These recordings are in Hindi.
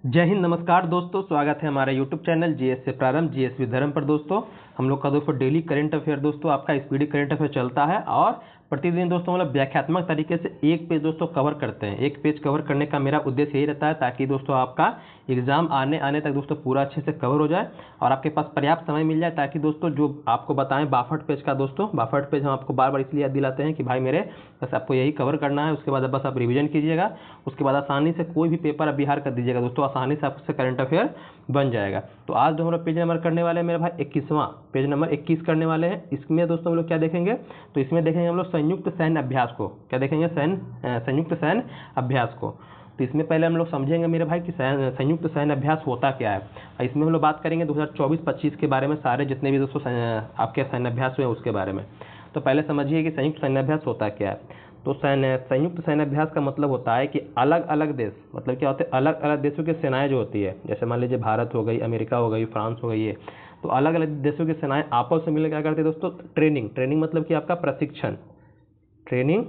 जय हिंद, नमस्कार दोस्तों। स्वागत है हमारे यूट्यूब चैनल जीएस से प्रारंभ जीएस विद धर्म पर। दोस्तों हम लोग का दोस्तों डेली करंट अफेयर दोस्तों आपका स्पीडी करंट अफेयर चलता है और प्रतिदिन दोस्तों मतलब व्याख्यात्मक तरीके से एक पेज दोस्तों कवर करते हैं। एक पेज कवर करने का मेरा उद्देश्य यही रहता है ताकि दोस्तों आपका एग्जाम आने तक दोस्तों पूरा अच्छे से कवर हो जाए और आपके पास पर्याप्त समय मिल जाए ताकि दोस्तों जो आपको बताएं 62 पेज का दोस्तों 62 पेज हम आपको बार बार इसलिए याद दिलाते हैं कि भाई मेरे बस आपको यही कवर करना है। उसके बाद बस आप रिवीजन कीजिएगा, उसके बाद आसानी से कोई भी पेपर आप बिहार कर दीजिएगा दोस्तों, आसानी से आपसे करंट अफेयर बन जाएगा। तो आज जो हम लोग पेज नंबर करने वाले हैं मेरे भाई 21वां पेज नंबर 21 करने वाले हैं। इसमें दोस्तों हम लोग क्या देखेंगे, तो इसमें देखेंगे हम लोग संयुक्त सैन्य अभ्यास को। क्या देखेंगे? संयुक्त सैन्य अभ्यास को। तो इसमें पहले हम लोग समझेंगे मेरे भाई कि संयुक्त सैन्य अभ्यास होता क्या है। इसमें हम लोग बात करेंगे 2024-25 के बारे में, सारे जितने भी दोस्तों आपके सैन्य अभ्यास हुए उसके बारे में। तो पहले समझिए कि संयुक्त सैन्य अभ्यास होता क्या है। तो संयुक्त सैन्य अभ्यास का मतलब होता है कि अलग अलग देश, मतलब क्या होते हैं, अलग अलग देशों की सेनाएं जो होती है, जैसे मान लीजिए भारत हो गई, अमेरिका हो गई, फ्रांस हो गई है, तो अलग अलग देशों की सेनाएं आपस में मिलकर क्या करती है दोस्तों, ट्रेनिंग मतलब कि आपका प्रशिक्षण, ट्रेनिंग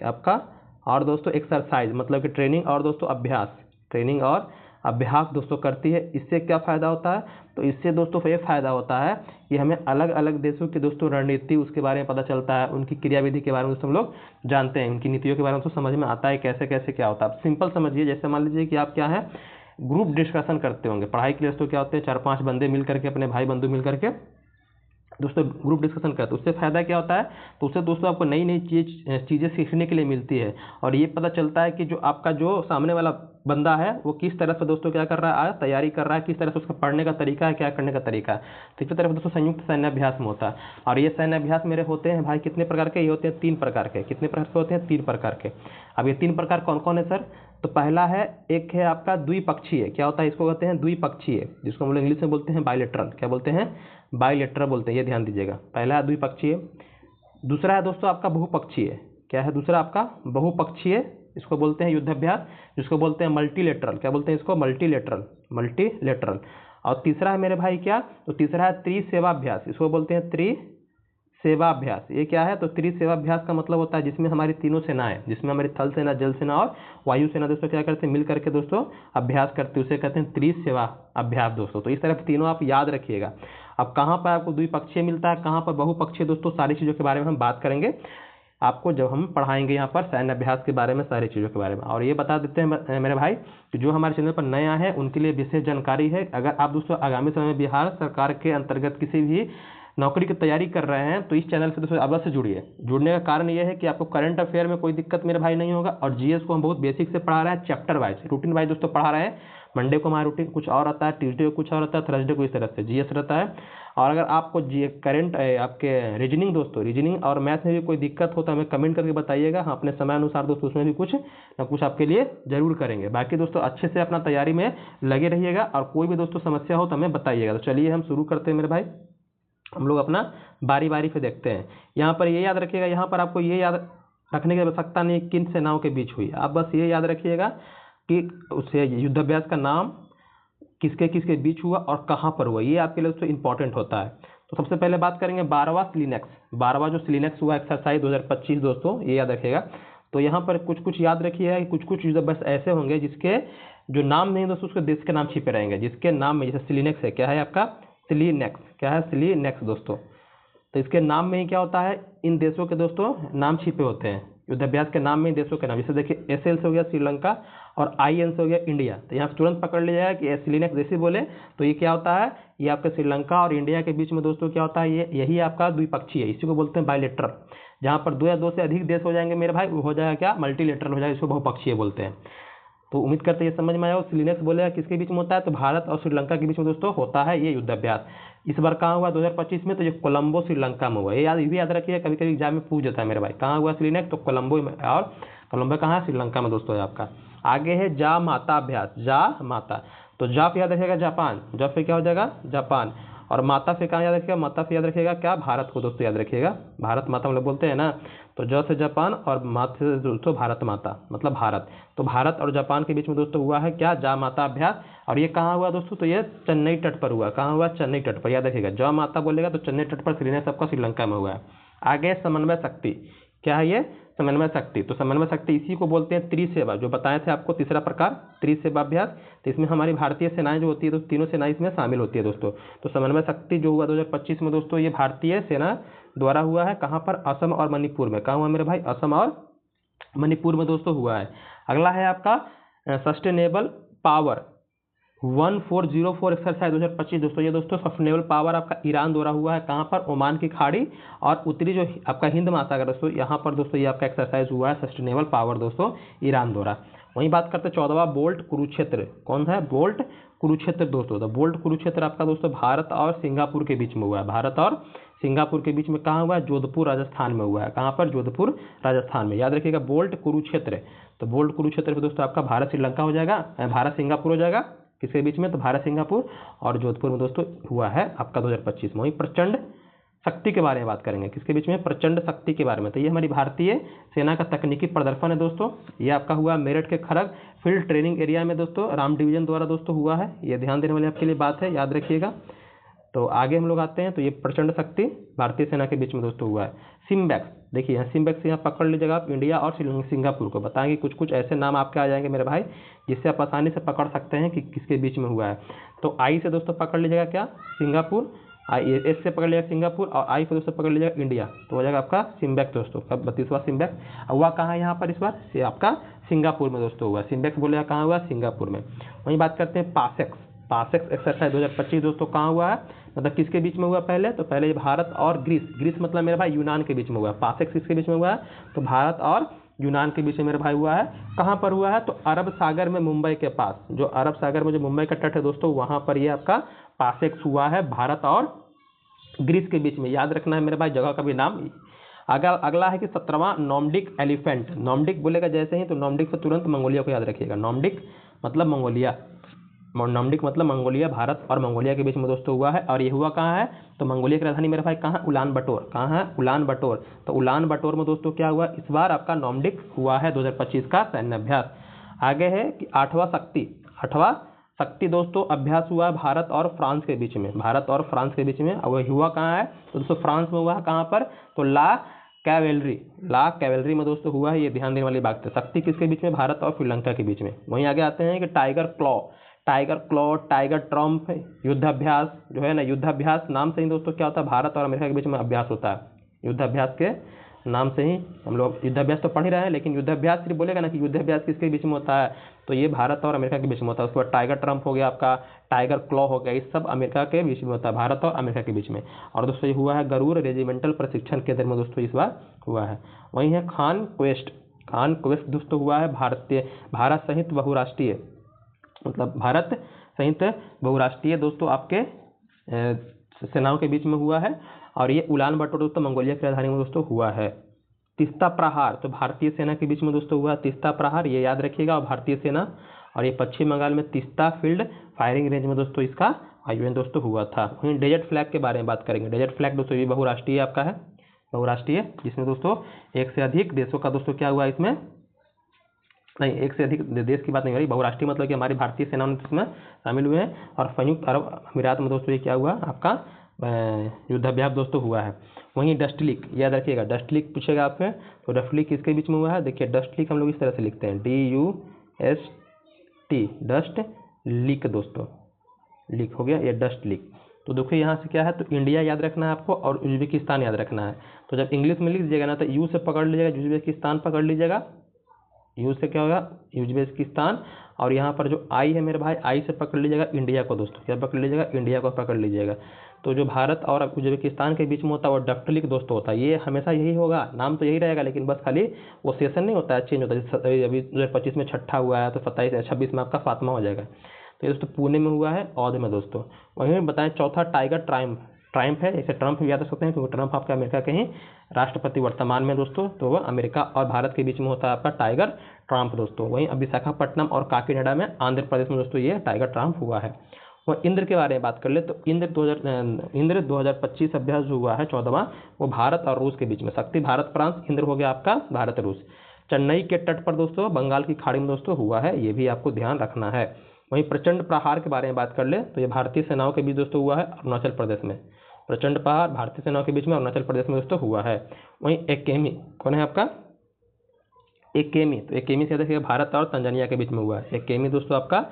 आपका, और दोस्तों एक्सरसाइज मतलब कि ट्रेनिंग और दोस्तों अभ्यास, ट्रेनिंग और अभ्यास दोस्तों करती है। इससे क्या फ़ायदा होता है, तो इससे दोस्तों ये फ़ायदा होता है कि हमें अलग अलग देशों की दोस्तों रणनीति उसके बारे में पता चलता है, उनकी क्रियाविधि के बारे में दोस्तों हम लोग जानते हैं, उनकी नीतियों के बारे में तो समझ में आता है कैसे कैसे क्या होता है। आप सिंपल समझिए, जैसे मान लीजिए कि आप क्या है ग्रुप डिस्कशन करते होंगे पढ़ाई के लिए, तो क्या होते हैं 4-5 बंदे मिल करके, अपने भाई बंधु मिल करके दोस्तों ग्रुप डिस्कशन करते हैं। उससे फ़ायदा क्या होता है, तो उससे दोस्तों आपको नई नई चीज़ें सीखने के लिए मिलती है और ये पता चलता है कि जो आपका जो सामने वाला बंदा है वो किस तरह से दोस्तों क्या कर रहा है, तैयारी कर रहा है, किस तरह से उसका पढ़ने का तरीका है, क्या करने का तरीका है। तो इसी तरह दोस्तों संयुक्त सैन्य अभ्यास में होता है। और ये सैन्य अभ्यास मेरे होते हैं भाई कितने प्रकार के, ये होते हैं 3 प्रकार के। कितने प्रकार के होते हैं? 3 प्रकार के। अब ये 3 प्रकार कौन कौन है सर? तो पहला है, एक है आपका द्विपक्षीय। क्या होता है? इसको कहते हैं द्विपक्षीय, जिसको हम लोग इंग्लिश में बोलते हैं बायलैटरल। क्या बोलते हैं? बायलैटरल बोलते हैं, ये ध्यान दीजिएगा। पहला है द्विपक्षीय। दूसरा है दोस्तों आपका बहुपक्षीय। क्या है दूसरा आपका? बहुपक्षीय, इसको बोलते हैं युद्धाभ्यास, जिसको बोलते हैं मल्टीलेटरल। क्या बोलते हैं इसको? मल्टीलेटरल। और तीसरा है मेरे भाई क्या, तो तीसरा है त्रिसेवाभ्यास, इसको बोलते हैं त्रिसेवाभ्यास। ये क्या है, तो त्रिसेवाभ्यास का मतलब होता है जिसमें हमारी तीनों सेनाएं, जिसमें हमारी थल सेना, जल सेना और वायु सेना दोस्तों क्या करते हैं, मिल करके दोस्तों अभ्यास करते हैं, उसे कहते हैं त्रिसेवा अभ्यास दोस्तों। तो इस तरह तीनों आप याद रखिएगा। अब कहाँ पर आपको द्विपक्षीय मिलता है, कहाँ पर बहुपक्षीय दोस्तों, सारी चीज़ों के बारे में हम बात करेंगे आपको जब हम पढ़ाएंगे यहाँ पर सैन्य अभ्यास के बारे में, सारी चीज़ों के बारे में। और ये बता देते हैं मेरे भाई कि जो हमारे चैनल पर नया है उनके लिए विशेष जानकारी है। अगर आप दोस्तों आगामी समय में बिहार सरकार के अंतर्गत किसी भी नौकरी की तैयारी कर रहे हैं तो इस चैनल से दोस्तों अवश्य जुड़िए। जुड़ने का कारण ये है कि आपको करंट अफेयर में कोई दिक्कत मेरे भाई नहीं होगा और जीएस को हम बहुत बेसिक से पढ़ा रहे हैं, चैप्टर वाइज, रूटीन वाइज दोस्तों पढ़ा रहे हैं। मंडे को हमारा रूटीन कुछ और आता है, ट्यूसडे को कुछ और आता है, थर्सडे को इस तरह से जीएस रहता है। और अगर आपको करंट आपके रीजनिंग दोस्तों, रीजनिंग और मैथ में भी कोई दिक्कत हो तो हमें कमेंट करके बताइएगा, हम अपने समय अनुसार दोस्तों उसमें भी कुछ ना कुछ आपके लिए जरूर करेंगे। बाकी दोस्तों अच्छे से अपना तैयारी में लगे रहिएगा और कोई भी दोस्तों समस्या हो तो हमें बताइएगा। तो चलिए हम शुरू करते हैं मेरे भाई, हम लोग अपना बारी बारी से देखते हैं। यहाँ पर ये याद रखिएगा, यहाँ पर आपको ये याद रखने की आवश्यकता नहीं किन सेनाओं के बीच हुई, आप बस ये याद रखिएगा कि उससे युद्धाभ्यास का नाम किसके किसके बीच हुआ और कहाँ पर हुआ, ये आपके लिए दोस्तों इंपॉर्टेंट होता है। तो सबसे पहले बात करेंगे 12वां सिलीनेक्स, 12वां जो सिलीनेक्स हुआ एक्सरसाइज 2025 दोस्तों, ये याद रखिएगा। तो यहाँ पर कुछ कुछ याद रखिएगा कि कुछ कुछ युद्धाभ्यास ऐसे होंगे जिसके जो नाम नहीं दोस्तों उसके देश के नाम छिपे रहेंगे, जिसके नाम में, जैसे सिलीनेक्स है, क्या है आपका सिलीनेक्स, क्या है सिलीनेक्स दोस्तों। तो इसके नाम में ही क्या होता है, इन देशों के दोस्तों नाम छिपे होते हैं, युद्धाभ्यास के नाम में देशों के नाम। जैसे देखिए एसएल से हो गया श्रीलंका और आईएन से हो गया इंडिया। तो यहाँ तुरंत पकड़ लिया जाएगा कि सिलीनेक्स जैसे बोले तो ये क्या होता है, ये आपके श्रीलंका और इंडिया के बीच में दोस्तों क्या होता है, ये यही आपका द्विपक्षीय है, इसी को बोलते हैं बायलैटरल। जहाँ पर 2 या 2 से अधिक देश हो जाएंगे मेरे भाई वो हो जाएगा क्या, मल्टीलेटरल हो जाएगा, इसको बहुपक्षीय बोलते हैं। तो उम्मीद करते हैं ये समझ में आया। सिलीनेक्स बोलेगा किसके बीच में होता है, तो भारत और श्रीलंका के बीच में दोस्तों होता है ये युद्धाभ्यास। इस बार कहाँ हुआ 2025 में, तो ये कोलंबो श्रीलंका में हुआ। ये भी याद रखिए, कभी कभी एग्जाम में पूछ जाता है मेरे भाई कहाँ हुआ सिलीनेक्स, तो कोलंबो में, और कोलंबो कहाँ है, श्रीलंका में दोस्तों है आपका। आगे है जा माता अभ्यास, जा माता, तो जा पे याद रखिएगा जापान, जा पे क्या हो जाएगा जापान, और माता पे कहाँ याद रखिएगा, माता पे याद रखिएगा क्या, भारत को दोस्तों याद रखिएगा, भारत माता हम लोग बोलते हैं ना। तो ज से जापान और माता से दोस्तों भारत माता मतलब भारत। तो भारत और जापान के बीच में दोस्तों हुआ है क्या, जा माता अभ्यास। और ये कहाँ हुआ दोस्तों, तो ये चेन्नई तट पर हुआ। कहाँ हुआ, चेन्नई तट पर, याद रखिएगा। जा माता बोलेगा तो चेन्नई तट पर, सिलीनेक्स सबका श्रीलंका में हुआ है। आगे समन्वय शक्ति, क्या है ये समन्वय शक्ति। तो समन्वय शक्ति इसी को बोलते हैं त्रिसेवा, जो बताए थे आपको तीसरा प्रकार त्रिसेवाभ्यास। तो इसमें हमारी भारतीय सेनाएं जो होती है तो तीनों सेनाएं इसमें शामिल होती है दोस्तों। तो समन्वय शक्ति जो हुआ 2025 में दोस्तों, ये भारतीय सेना द्वारा हुआ है। कहाँ पर? असम और मणिपुर में। कहाँ हुआ मेरे भाई? असम और मणिपुर में दोस्तों हुआ है। अगला है आपका सस्टेनेबल पावर 1404 एक्सरसाइज 2025 दोस्तों। ये दोस्तों सस्टेनेबल पावर आपका ईरान द्वारा हुआ है। कहाँ पर? ओमान की खाड़ी और उत्तरी जो आपका हिंद महासागर दोस्तों, यहाँ पर दोस्तों ये आपका एक्सरसाइज हुआ है सस्टेनेबल पावर दोस्तों ईरान द्वारा। वहीं बात करते हैं 14वां बोल्ट कुरुक्षेत्र। कौन है? बोल्ट कुरुक्षेत्र दोस्तों। तो बोल्ट कुरुक्षेत्र आपका दोस्तों भारत और सिंगापुर के बीच में हुआ है। भारत और सिंगापुर के बीच में कहाँ हुआ है? जोधपुर राजस्थान में हुआ है। कहाँ पर? जोधपुर राजस्थान में। याद रखिएगा बोल्ट कुरुक्षेत्र। तो बोल्ट कुरुक्षेत्र में दोस्तों आपका भारत श्रीलंका हो जाएगा, भारत सिंगापुर हो जाएगा। किसके बीच में? तो भारत सिंगापुर और जोधपुर में दोस्तों हुआ है आपका 2025 में। वहीं प्रचंड शक्ति के बारे में बात करेंगे। किसके बीच में? प्रचंड शक्ति के बारे में। तो ये हमारी भारतीय सेना का तकनीकी प्रदर्शन है दोस्तों। ये आपका हुआ मेरठ के खड़ग फील्ड ट्रेनिंग एरिया में दोस्तों राम डिवीजन द्वारा दोस्तों हुआ है। ये ध्यान देने वाली आपके लिए बात है, याद रखिएगा। तो आगे हम लोग आते हैं। तो ये प्रचंड शक्ति भारतीय सेना के बीच में दोस्तों हुआ है। सिम्बैक्स, देखिए यहाँ सिम्बैक्स यहाँ पकड़ लीजिएगा आप, इंडिया और सिंगापुर को बताएंगे। कुछ कुछ ऐसे नाम आपके आ जाएंगे मेरे भाई, जिससे आप आसानी से पकड़ सकते हैं कि किसके बीच में हुआ है। तो आई से दोस्तों पकड़ लीजिएगा क्या? सिंगापुर। एस से पकड़ लीजिएगा सिंगापुर और आई से दोस्तों पकड़ लीजिएगा इंडिया। तो हो जाएगा आपका सिम्बैक्स दोस्तों। कब? 32वां सिम्बैक्स हुआ कहाँ है यहाँ पर इस बार? से आपका सिंगापुर में दोस्तों हुआ। सिम्बैक्स बोलेगा कहाँ हुआ? सिंगापुर में। वहीं बात करते हैं पासेक्स। पासेक्स एक्सरसाइज 2025 दोस्तों कहाँ हुआ है? मतलब किसके बीच में हुआ? पहले तो पहले भारत और ग्रीस, ग्रीस मतलब मेरे भाई यूनान के बीच में हुआ है। पासेक्स किसके बीच में हुआ है? तो भारत और यूनान के बीच में मेरे भाई हुआ है। कहाँ पर हुआ है? तो अरब सागर में, मुंबई के पास। जो अरब सागर में जो मुंबई का तट है दोस्तों, वहाँ पर ये आपका पासेक्स हुआ है भारत और ग्रीस के बीच में। याद रखना है मेरे भाई जगह का भी नाम। अगला है कि 17वां नॉर्डिक एलिफेंट। नॉर्डिक बोलेगा जैसे ही तो नॉर्डिक से तुरंत मंगोलिया को याद रखिएगा। नॉर्डिक मतलब मंगोलिया, नॉर्डिक मतलब मंगोलिया, भारत और मंगोलिया के बीच में दोस्तों हुआ है। और ये हुआ कहाँ है? तो मंगोलिया की राजधानी मेरे भाई कहाँ? उलान बटोर। कहाँ है? उलान बटोर। तो उलान बटोर में दोस्तों क्या हुआ? इस बार आपका नॉर्डिक हुआ है 2025 का सैन्य अभ्यास। आगे है कि 8वां शक्ति। 8वां शक्ति दोस्तों अभ्यास हुआ है भारत और फ्रांस के बीच में। भारत और फ्रांस के बीच में। और वह हुआ कहाँ है? तो दोस्तों फ्रांस में हुआ है। कहाँ पर? तो ला कैवेलरी में दोस्तों हुआ है। ये ध्यान देने वाली बात है। शक्ति किसके बीच में? भारत और श्रीलंका के बीच में। वहीं आगे आते हैं कि टाइगर क्लॉ, टाइगर ट्रम्प युद्धाभ्यास जो है ना, युद्धाभ्यास नाम से ही दोस्तों क्या होता है? भारत और अमेरिका के बीच में अभ्यास होता है। युद्धाभ्यास के नाम से ही हम लोग युद्धाभ्यास तो पढ़ ही रहे हैं, लेकिन युद्धाभ्यास सिर्फ बोलेगा ना कि युद्धाभ्यास किसके बीच में होता है? तो ये भारत और अमेरिका के बीच में होता है। उसके बाद टाइगर ट्रम्प हो गया आपका, टाइगर क्लॉ हो गया, ये सब अमेरिका के बीच में होता है, भारत और अमेरिका के बीच में। और दोस्तों ये हुआ है गरुड़ रेजिमेंटल प्रशिक्षण केंद्र में दोस्तों इस बार हुआ है। वहीं है खान क्वेस्ट दोस्तों हुआ है भारत सहित बहुराष्ट्रीय, मतलब भारत सहित बहुराष्ट्रीय दोस्तों आपके सेनाओं के बीच में हुआ है। और ये उलान बटोर दोस्तों मंगोलिया की राजधानी में दोस्तों हुआ है। तीस्ता प्रहार तो भारतीय सेना के बीच में दोस्तों हुआ। तीस्ता प्रहार ये याद रखिएगा, और भारतीय सेना और ये पश्चिम बंगाल में तीस्ता फील्ड फायरिंग रेंज में दोस्तों इसका आयोजन दोस्तों हुआ था। वहीं डेजर्ट फ्लैग के बारे में बात करेंगे। डेजर्ट फ्लैग दोस्तों ये बहुराष्ट्रीय आपका है, बहुराष्ट्रीय, जिसमें दोस्तों एक से अधिक देशों का दोस्तों क्या हुआ इसमें, नहीं एक से अधिक देश की बात नहीं हो रही, बहुराष्ट्रीय मतलब कि हमारी भारतीय सेना इसमें शामिल हुए हैं। और संयुक्त अरब अमीरात में दोस्तों ये क्या हुआ आपका युद्धाभ्यास दोस्तों हुआ है। वहीं डस्टलीक याद रखिएगा, डस्टलीक पूछेगा आपसे, तो डस्टलीक किसके बीच में हुआ है? देखिए डस्टलीक हम लोग इस तरह से लिखते हैं DUST, डस्ट लीक दोस्तों, लीक हो गया ये डस्ट लीक। तो देखिए यहाँ से क्या है, तो इंडिया याद रखना है आपको और उज्बेकिस्तान याद रखना है। तो जब इंग्लिश में लिख दीजिएगा ना तो यू से पकड़ लीजिएगा, उज्बेकिस्तान पकड़ लीजिएगा, यू से क्या होगा उज्बेकिस्तान, और यहाँ पर जो आई है मेरे भाई आई से पकड़ लीजिएगा इंडिया को दोस्तों, क्या पकड़ लीजिएगा इंडिया को पकड़ लीजिएगा। तो जो भारत और उज्बेकिस्तान के बीच में होता है वो डस्टलीक दोस्तों होता है, ये हमेशा यही होगा, नाम तो यही रहेगा, लेकिन बस खाली वो सेशन नहीं होता है, चेंज होता है। अभी 2025 में छठा हुआ है तो 26 में आपका 7वां हो जाएगा। तो ये दोस्तों पुणे में हुआ है, औध में दोस्तों। वहीं बताएं चौथा टाइगर ट्रायम्फ है, इसे ट्रम्प भी याद रख सकते हैं क्योंकि ट्रम्प आपका अमेरिका के ही राष्ट्रपति वर्तमान में दोस्तों, तो वह अमेरिका और भारत के बीच में होता है आपका टाइगर ट्रम्प दोस्तों। वहीं अब विशाखापट्टनम और काकीनाडा में आंध्र प्रदेश में दोस्तों ये टाइगर ट्रम्प हुआ है। वह इंद्र के बारे में बात कर ले तो इंद्र 2025 अभ्यास जो हुआ है 14वां, वो भारत और रूस के बीच में, शक्ति भारत फ्रांस, इंद्र हो गया आपका भारत रूस। चेन्नई के तट पर दोस्तों बंगाल की खाड़ी में दोस्तों हुआ है, ये भी आपको ध्यान रखना है। वहीं प्रचंड प्रहार के बारे में बात कर ले तो ये भारतीय सेनाओं के बीच दोस्तों हुआ है अरुणाचल प्रदेश में। प्रचंड प्रहार भारतीय सेनाओं के बीच में अरुणाचल प्रदेश में दोस्तों हुआ है। वहीं एकेमी कौन है आपका एकेमी, तो एकेमी से देखिए भारत और तंजानिया के बीच में हुआ है। एकेमी दोस्तों आपका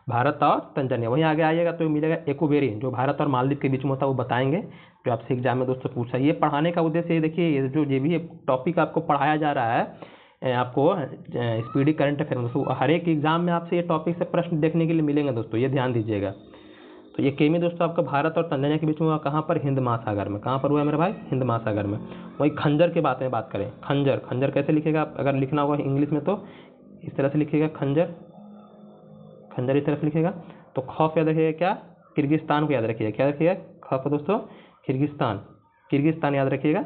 भारत और तंजानिया। वहीं आगे आइएगा तो मिलेगा एकोबेरी, जो भारत और मालदीव के बीच में होता है, वो बताएंगे, जो आपसे एग्जाम में दोस्तों पूछा। ये पढ़ाने का उद्देश्य ये देखिए, ये भी टॉपिक आपको पढ़ाया जा रहा है आपको स्पीडी करंट अफेयर दोस्तों, हर एक एग्जाम में आपसे ये टॉपिक से प्रश्न देखने के लिए मिलेंगे दोस्तों, ये ध्यान दीजिएगा। तो ये केमी दोस्तों आपका भारत और तंजानिया के बीच में हुआ, कहाँ पर? हिंद महासागर में। कहाँ पर हुआ है मेरे भाई? हिंद महासागर में। वही खंजर के बात में बात करें, खंजर, खंजर कैसे लिखेगा? अगर लिखना होगा इंग्लिश में तो इस तरह से लिखिएगा, खंजर, खंजर इस तरह से लिखेगा। तो खौफ याद रखिएगा क्या? किर्गिस्तान को याद रखिएगा, क्या रखिएगा? खौफ दोस्तों किर्गिस्तान, किर्गिस्तान याद रखिएगा।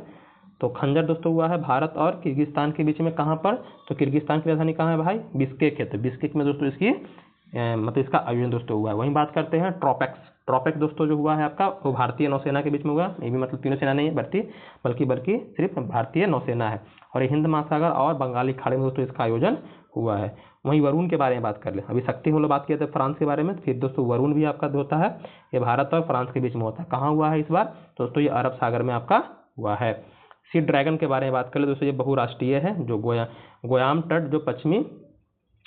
तो खंजर दोस्तों हुआ है भारत और किर्गिस्तान के बीच में, कहाँ पर? तो किर्गिस्तान की राजधानी कहाँ है भाई? बिश्केक है। तो बिश्केक में दोस्तों इसकी मतलब इसका आयोजन दोस्तों हुआ है। वहीं बात करते हैं ट्रोपेक्स। ट्रोपेक्स दोस्तों जो हुआ है आपका, वो भारतीय नौसेना के बीच में हुआ। ये भी मतलब तीनों सेना नहीं है बल्कि सिर्फ भारतीय नौसेना है। और ये हिंद महासागर और बंगाली खाड़ी में दोस्तों इसका आयोजन हुआ है। वहीं वरुण के बारे में बात कर ले। अभी शक्ति हम लोग बात किए थे फ्रांस के बारे में, फिर दोस्तों वरुण भी आपका होता है, ये भारत और फ्रांस के बीच में होता है। कहाँ हुआ है इस बार? दोस्तों ये अरब सागर में आपका हुआ है। सी ड्रैगन के बारे में बात कर ले दोस्तों, ये बहुराष्ट्रीय है, जो गोयाम तट जो पश्चिमी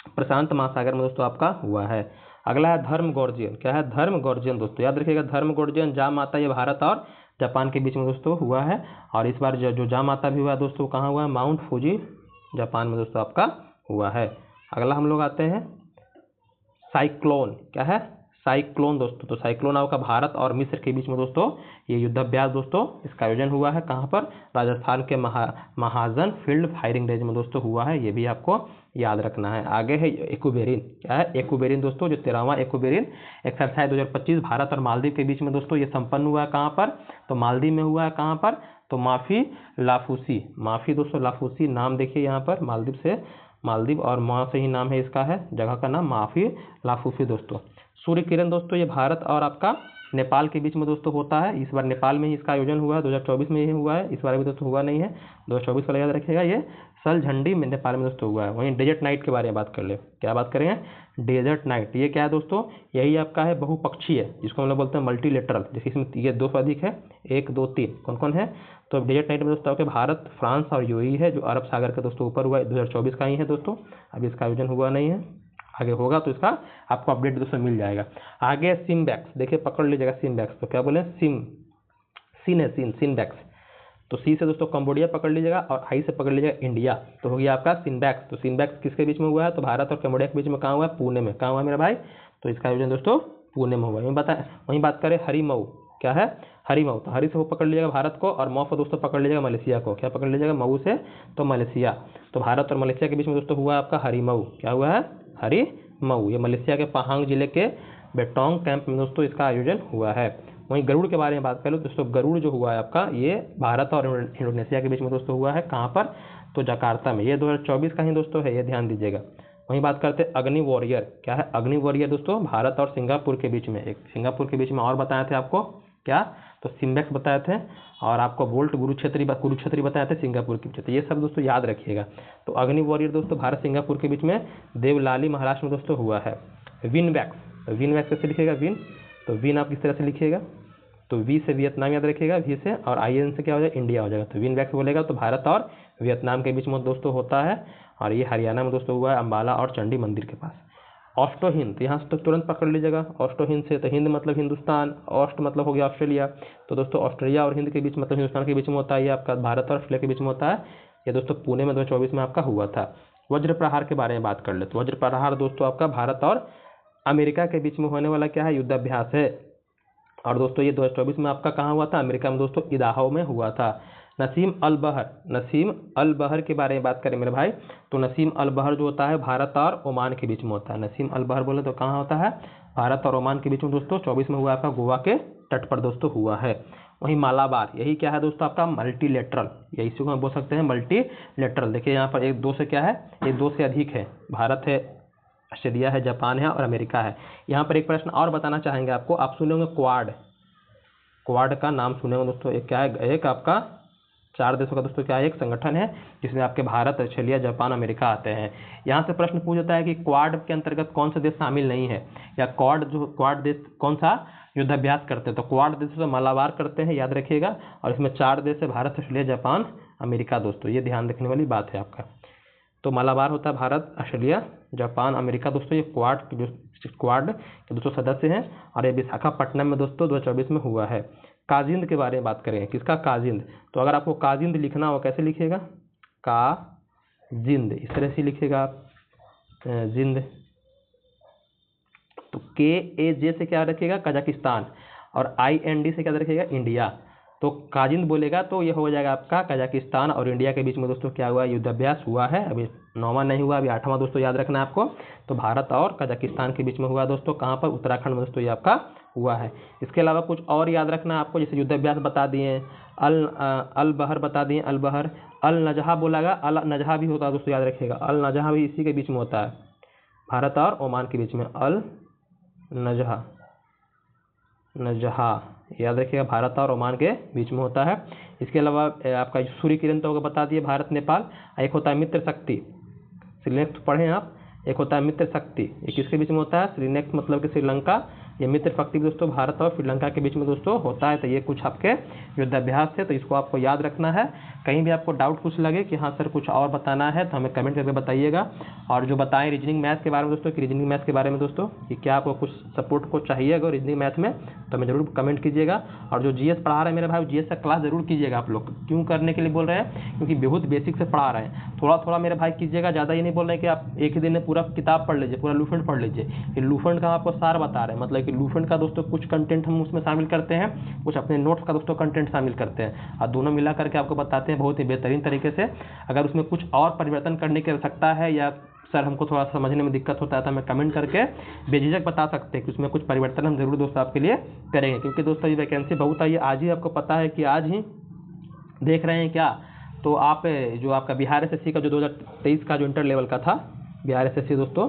प्रशांत महासागर में दोस्तों आपका हुआ है। अगला है धर्म गॉर्जियन। क्या है? धर्म गॉर्जियन दोस्तों याद रखिएगा, धर्म गॉर्जियन जा माता, ये भारत और जापान के बीच में दोस्तों हुआ है। और इस बार जो जा माता भी हुआ है दोस्तों, कहाँ हुआ है? माउंट फूजी जापान में दोस्तों आपका हुआ है। अगला हम लोग आते हैं साइक्लोन। क्या है? साइक्लोन दोस्तों। तो साइक्लोन आपका भारत और मिस्र के बीच में दोस्तों ये युद्धाभ्यास दोस्तों इसका आयोजन हुआ है। कहाँ पर? राजस्थान के महाजन फील्ड फायरिंग रेंज में दोस्तों हुआ है, ये भी आपको याद रखना है। आगे है एकोबेरिन। क्या है? एकोबेरिन दोस्तों, जो 13वां एकोबेरिन एक्सरसाइज 2025 भारत और मालदीव के बीच में दोस्तों ये संपन्न हुआ है। कहाँ पर? तो मालदीव में हुआ है। कहाँ पर? तो माफी लाफूसी, माफी दोस्तों लाफूसी नाम देखिए यहाँ पर, मालदीव से, मालदीव और माँ से ही नाम है इसका, है जगह का नाम माफी लाफूसी दोस्तों। सूर्य किरण दोस्तों ये भारत और आपका नेपाल के बीच में दोस्तों होता है। इस बार नेपाल में ही इसका आयोजन हुआ है, 2024 में ही हुआ है, इस बार अभी दोस्तों हुआ नहीं है, 2024 वाला याद रखिएगा। ये सल झंडी में नेपाल में दोस्तों हुआ है। वहीं डेजर्ट नाइट के बारे में बात कर ले। क्या बात करेंगे? डेजर्ट नाइट, ये क्या है दोस्तों? यही आपका है बहुपक्षीय, जिसको हम लोग बोलते हैं मल्टीलेटरल, जैसे इसमें ये 2 से अधिक है, 1 2 3 कौन कौन है? तो डेजर्ट नाइट में दोस्तों आपके भारत, फ्रांस और यूएई है, जो अरब सागर के दोस्तों ऊपर हुआ है, 2024 का ही है दोस्तों, अभी इसका आयोजन हुआ नहीं है, आगे होगा तो इसका आपको अपडेट दोस्तों मिल जाएगा। आगे सिम्बैक्स, देखिए पकड़ लीजिएगा सिम्बैक्स। तो क्या बोले? सीन है, सिनबैक्स। तो सी से दोस्तों कंबोडिया पकड़ लीजिएगा और आई से पकड़ लीजिएगा इंडिया, तो हो गया आपका सिनबैक्स। तो सिनबैक्स किसके बीच में हुआ है? तो भारत और कंबोडिया के बीच में। कहाँ हुआ है? पुणे में। कहाँ हुआ है मेरा भाई? तो इसका आयोजन दोस्तों पुणे में हुआ है। वहीं बात करें हरिमऊ। क्या है? हरिमऊ। तो हरी से वो पकड़ लीजिएगा भारत को, और मऊ से दोस्तों पकड़ लीजिएगा मलेशिया को। क्या पकड़ लीजिएगा? मऊ से तो मलेशिया। तो भारत और मलेशिया के बीच में दोस्तों हुआ है आपका हरिमऊ। क्या हुआ है? हरिमऊ। ये मलेशिया के पहांग जिले के बेटोंग कैंप में दोस्तों इसका आयोजन हुआ है। वहीं गरुड़ के बारे में बात कर लो दोस्तों, गरुड़ जो हुआ है आपका, ये भारत और इंडोनेशिया के बीच में दोस्तों हुआ है। कहाँ पर? तो जकार्ता में। ये 2024 का ही दोस्तों है, ये ध्यान दीजिएगा। वहीं बात करते हैं अग्नि वॉरियर। क्या है? अग्नि वॉरियर दोस्तों भारत और सिंगापुर के बीच में, एक सिंगापुर के बीच में और बताए थे आपको क्या? तो सिम्बैक्स बताए थे, और आपको बोल्ट कुरुक्षेत्री बताए थे सिंगापुर के बीच। तो ये सब दोस्तों याद रखिएगा। तो अग्नि वॉरियर दोस्तों भारत सिंगापुर के बीच में देवलाली महाराष्ट्र में दोस्तों हुआ है। विनवैक्स, विनवैक्स कैसे लिखेगा? विन, तो विन आप किस तरह से लिखिएगा? तो वी से वियतनाम याद रखिएगा, वी से, और आई एन से क्या हो जाएगा? इंडिया हो जाएगा। तो विनवैक्स बोलेगा तो भारत और वियतनाम के बीच में दोस्तों होता है, और ये हरियाणा में दोस्तों हुआ है, अम्बाला और चंडी मंदिर के पास। ऑस्टो हिंद, तो यहाँ से तो तुरंत पकड़ लीजिएगा ऑस्टो हिंद से। तो हिंद मतलब हिंदुस्तान, ऑस्ट मतलब हो गया ऑस्ट्रेलिया। तो दोस्तों ऑस्ट्रेलिया और हिंद के बीच मतलब हिंदुस्तान के बीच में होता है, ये आपका भारत और ऑस्ट्रेलिया के बीच में होता है। ये दोस्तों पुणे में 2024 में आपका हुआ था। वज्र प्रहार के बारे में बात कर ले। तो वज्र प्रहार दोस्तों आपका भारत और अमेरिका के बीच में होने वाला क्या है? युद्धाभ्यास है। और दोस्तों ये 2024 में आपका कहाँ हुआ था? अमेरिका में दोस्तों इदाहो में हुआ था। नसीम अल बहर के बारे में बात करें मेरे भाई, तो नसीम अल बहर जो होता है भारत और ओमान के बीच में होता है। नसीम अल बहर बोले तो कहाँ होता है? भारत और ओमान के बीच में दोस्तों 24 में हुआ आपका, गोवा के तट पर दोस्तों हुआ है। वहीं मालाबार, यही क्या है दोस्तों आपका? मल्टीलेटरल, यही से हम बोल सकते हैं मल्टीलेटरल। देखिए यहाँ पर 1 2 से क्या है? ये 2 से अधिक है, भारत है, ऑस्ट्रेलिया है, जापान है और अमेरिका है। यहाँ पर एक प्रश्न और बताना चाहेंगे आपको, आप सुने होंगे क्वाड, क्वाड का नाम सुने होंगे दोस्तों। एक क्या है? एक आपका 4 देशों का दोस्तों क्या है? एक संगठन है जिसमें आपके भारत, ऑस्ट्रेलिया, जापान, अमेरिका आते हैं। यहाँ से प्रश्न पूछ जाता है कि क्वाड के अंतर्गत कौन से देश शामिल नहीं है, या क्वाड देश कौन सा युद्धाभ्यास करते हैं? तो क्वाड देशों से मालाबार करते हैं, याद रखिएगा। और इसमें 4 देश है, भारत, ऑस्ट्रेलिया, जापान, अमेरिका दोस्तों, ये ध्यान रखने वाली बात है आपका। तो मालाबार होता है भारत, ऑस्ट्रेलिया, जापान, अमेरिका दोस्तों, ये क्वाड के दोस्तों सदस्य हैं। और ये विशाखापट्टनम में दोस्तों 2024 में हुआ है। काजिंद के बारे में बात करेंगे, किसका? काजिंद। तो अगर आपको काजिंद लिखना हो कैसे लिखिएगा? काजिंद, इस तरह से लिखिएगा आप, जिंद। तो KAJ से क्या रखिएगा? कजाकिस्तान। और IND से क्या रखिएगा? इंडिया। तो काजिंद बोलेगा तो ये हो जाएगा आपका कजाकिस्तान और इंडिया के बीच में दोस्तों क्या हुआ? युद्धाभ्यास हुआ है। अभी 9वां नहीं हुआ, अभी 8वां दोस्तों याद रखना है आपको। तो भारत और कजाकिस्तान के बीच में हुआ दोस्तों, कहाँ पर? उत्तराखंड में दोस्तों ये आपका हुआ है। इसके अलावा कुछ और याद रखना है आपको, जैसे युद्धाभ्यास बता दिए, अल बहर बता दिए, अल बहर। अल नजहा बोला, अल नजहा भी होता है दोस्तों, याद रखिएगा। अल नजहा भी इसी के बीच में होता है, भारत और ओमान के बीच में। अल नजहा, नजहा याद रखिएगा, भारत और ओमान के बीच में होता है। इसके अलावा आपका सूर्य किरण तो होगा, बता दिए, भारत नेपाल। एक होता है मित्र शक्ति, श्रीनेक्स पढ़ें आप। एक होता है मित्र शक्ति, ये किसके बीच में होता है? श्रीनेक्स मतलब कि श्रीलंका। ये मित्र शक्ति दोस्तों भारत और श्रीलंका के बीच में दोस्तों होता है। तो ये कुछ आपके युद्धाभ्यास थे, तो इसको आपको याद रखना है। कहीं भी आपको डाउट कुछ लगे कि हाँ सर कुछ और बताना है तो हमें कमेंट करके बताइएगा। और जो बताएं रीजनिंग मैथ के बारे में दोस्तों, कि रीजनिंग मैथ के बारे में दोस्तों कि क्या आपको कुछ सपोर्ट को चाहिए अगर रीजनिंग मैथ में, तो हमें जरूर कमेंट कीजिएगा। और जो GS पढ़ा रहे हैं मेरे भाई, GS का क्लास जरूर कीजिएगा आप लोग। क्यों करने के लिए बोल रहे हैं? क्योंकि बहुत बेसिक से पढ़ा रहे हैं। थोड़ा थोड़ा मेरे भाई कीजिएगा, ज़्यादा ये नहीं बोल रहे हैं कि आप एक ही दिन में पूरा किताब पढ़ लीजिए, पूरा लूफेंट पढ़ लीजिए। ये लूफेंट का आपको सार बता रहे हैं, मतलब कि लूफेंट का दोस्तों कुछ कंटेंट हम उसमें शामिल करते हैं, कुछ अपने नोट्स का दोस्तों कंटेंट शामिल करते हैं, और दोनों मिला करके आपको बताते हैं बहुत ही बेहतरीन तरीके से। अगर उसमें कुछ और परिवर्तन करने की आवश्यकता है, या सर हमको थोड़ा समझने में दिक्कत होता है, तो हमें कमेंट करके बेझिझक बता सकते हैं कि उसमें कुछ परिवर्तन हम जरूर दोस्तों आपके लिए करेंगे। क्योंकि दोस्तों ये वैकेंसी बहुत आई है, आज ही आपको पता है कि आज ही देख रहे हैं क्या, तो आप जो आपका बिहार SSC का जो 2023 का जो इंटर लेवल का था, बिहार SSC दोस्तों,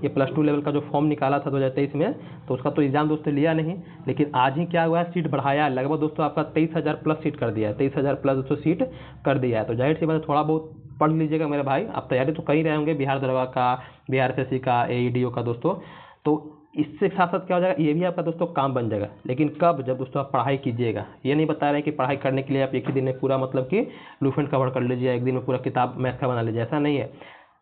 ये +2 लेवल का जो फॉर्म निकाला था 2023 में, तो उसका तो एग्जाम दोस्तों लिया नहीं, लेकिन आज ही क्या हुआ है, सीट बढ़ाया है। लगभग दोस्तों आपका 23,000 प्लस सीट कर दिया है, 23,000 प्लस दोस्तों सीट कर दिया है। तो जाहिर सी बात, थोड़ा बहुत पढ़ लीजिएगा मेरे भाई। आप तैयारी तो कर ही रहे होंगे बिहार दरोगा का, बिहार SSC का, AEDO का दोस्तों। तो इससे साथ साथ क्या हो जाएगा, ये भी आपका दोस्तों काम बन जाएगा। लेकिन कब? जब दोस्तों आप पढ़ाई कीजिएगा। ये नहीं बता रहे हैं कि पढ़ाई करने के लिए आप एक ही दिन में पूरा मतलब कि लूफेंट कवर कर लीजिए, एक दिन में पूरा किताब मैथ का बना लीजिए, ऐसा नहीं है।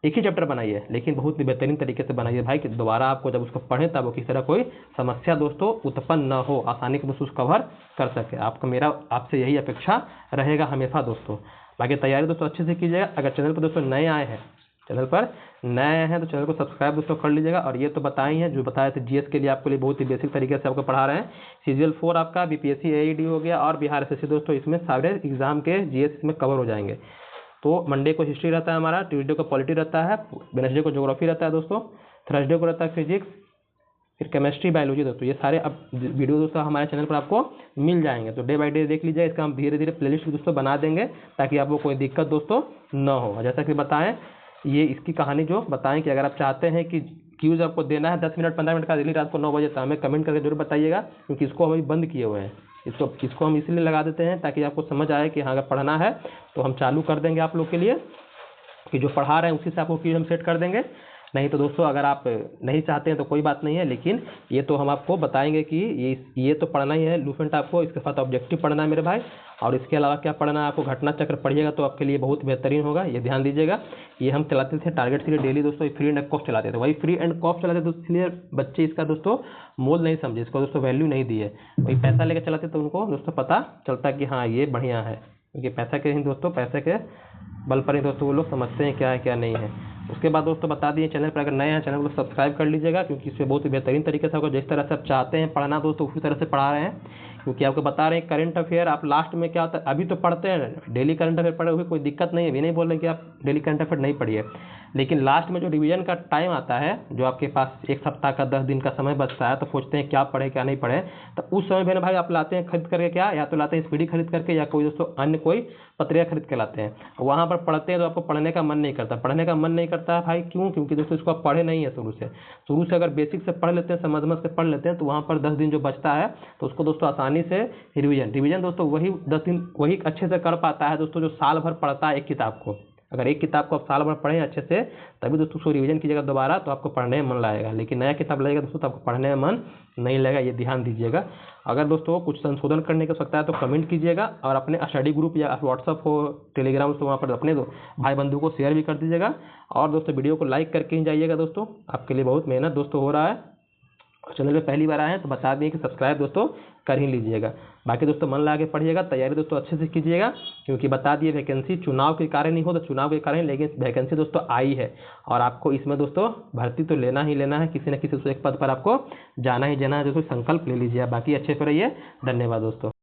एक ही चैप्टर बनाइए, लेकिन बहुत ही बेहतरीन तरीके से बनाइए भाई, कि दोबारा आपको जब उसको पढ़ें तब वो किसी तरह कोई समस्या दोस्तों उत्पन्न न हो, आसानी से दोस्तों उसको कवर कर सके। आपको मेरा आपसे यही अपेक्षा रहेगा हमेशा दोस्तों। बाकी तैयारी दोस्तों अच्छे से कीजिएगा। अगर चैनल पर दोस्तों नए आए हैं, चैनल पर नए हैं तो चैनल को सब्सक्राइब दोस्तों कर लीजिएगा। और ये तो बताए हैं, जो बताए थे GS के लिए आपके लिए बहुत ही बेसिक तरीके से आपको पढ़ा रहे हैं। CGL 4 आपका BPSC AED हो गया और बिहार SSC दोस्तों, इसमें सारे एग्जाम के GS में कवर हो जाएंगे। तो मंडे को हिस्ट्री रहता है हमारा, ट्यूसडे को पॉलिटी रहता है, वेडनेसडे को ज्योग्राफी रहता है दोस्तों, थर्सडे को रहता है फिजिक्स, फिर केमिस्ट्री, बायोलॉजी दोस्तों। ये सारे अब वीडियो दोस्तों हमारे चैनल पर आपको मिल जाएंगे, तो डे बाय डे देख लीजिए। इसका हम धीरे धीरे प्लेलिस्ट दोस्तों बना देंगे, ताकि आपको कोई दिक्कत दोस्तों न हो। जैसा कि बताएं, ये इसकी कहानी जो बताएं कि अगर आप चाहते हैं कि क्यूज आपको देना है 10 मिनट 15 मिनट का डेली रात को 9 बजे, तो हमें कमेंट करके जरूर बताइएगा, क्योंकि इसको हम अभी बंद किए हुए हैं। इसको हम इसलिए लगा देते हैं ताकि आपको समझ आए कि हाँ अगर पढ़ना है तो हम चालू कर देंगे आप लोग के लिए, कि जो पढ़ा रहे हैं उसी से आपको क्यूज हम सेट कर देंगे। नहीं तो दोस्तों अगर आप नहीं चाहते हैं तो कोई बात नहीं है, लेकिन ये तो हम आपको बताएंगे कि ये तो पढ़ना ही है लूफेंट आपको, इसके साथ ऑब्जेक्टिव पढ़ना है मेरे भाई। और इसके अलावा क्या पढ़ना है आपको, घटना चक्र पढ़िएगा तो आपके लिए बहुत बेहतरीन होगा, ये ध्यान दीजिएगा। ये हम चलाते थे टारगेट सीरीज डेली दोस्तों, फ्री एंड कॉस्ट चलाते थे, वही फ्री एंड कॉस्ट चलाते थे, इसलिए बच्चे इसका दोस्तों मोल नहीं समझे, इसको दोस्तों वैल्यू नहीं दी है। वही पैसा लेकर चलाते तो उनको दोस्तों पता चलता कि हाँ ये बढ़िया है, क्योंकि पैसा के ही दोस्तों, पैसे के बल पर ही दोस्तों वो लोग समझते हैं क्या है क्या नहीं है। उसके बाद दोस्तों बता दिए, चैनल पर अगर नए हैं चैनल को सब्सक्राइब कर लीजिएगा, क्योंकि इसमें बहुत ही बेहतरीन तरीके से आपको जिस तरह से आप चाहते हैं पढ़ना दोस्तों उसी तरह से पढ़ा रहे हैं। क्योंकि आपको बता रहे हैं करंट अफेयर आप लास्ट में क्या होता है, अभी तो पढ़ते हैं डेली करंट अफेयर पढ़े हुए, कोई दिक्कत नहीं है, ये नहीं बोल रहे कि आप डेली करंट अफेयर नहीं पढ़िए, लेकिन लास्ट में जो रिवीजन का टाइम आता है, जो आपके पास एक सप्ताह का 10 दिन का समय बचता है, तो सोचते हैं क्या पढ़े क्या नहीं पढ़े, तो उस समय मेरे भाई आप लाते हैं खरीद करके, क्या या तो लाते हैं स्पीडी खरीद करके, या कोई दोस्तों अन्य कोई पत्रिका खरीद के लाते हैं। वहाँ पर पढ़ते हैं तो आपको पढ़ने का मन नहीं करता, पढ़ने का मन नहीं करता है भाई क्यों? क्योंकि दोस्तों इसको आप पढ़े नहीं है शुरू से अगर बेसिक से पढ़ लेते हैं, समझ से पढ़ लेते हैं, तो वहाँ पर 10 दिन जो बचता है तो उसको दोस्तों आसानी से रिवीजन दोस्तों वही 10 दिन वही अच्छे से कर पाता है दोस्तों, जो साल भर पढ़ता है एक किताब को। अगर एक किताब को आप साल भर पढ़ें अच्छे से, तभी दोस्तों उसको रिवीजन कीजिएगा दोबारा, तो आपको पढ़ने में मन लगेगा। लेकिन नया किताब लगेगा दोस्तों तो आपको पढ़ने में मन नहीं लगेगा, ये ध्यान दीजिएगा। अगर दोस्तों कुछ संशोधन करने की आवश्यकता है तो कमेंट कीजिएगा, और अपने स्टडी ग्रुप या व्हाट्सअप हो, टेलीग्राम, तो वहाँ पर अपने भाई बंधु को शेयर भी कर दीजिएगा। और दोस्तों वीडियो को लाइक करके ही जाइएगा दोस्तों, आपके लिए बहुत मेहनत दोस्तों हो रहा है। और चैनल पे पहली बार आए हैं तो बता दें कि सब्सक्राइब दोस्तों कर ही लीजिएगा। बाकी दोस्तों मन लगा के पढ़िएगा, तैयारी दोस्तों अच्छे से कीजिएगा, क्योंकि बता दिए वैकेंसी चुनाव के कारण नहीं हो तो चुनाव के कारण, लेकिन वैकेंसी दोस्तों आई है, और आपको इसमें दोस्तों भर्ती तो लेना ही लेना है, किसी न किसी एक पद पर आपको जाना ही जाना है। दोस्तों संकल्प ले लीजिए। बाकी अच्छे से रहिए, धन्यवाद दोस्तों।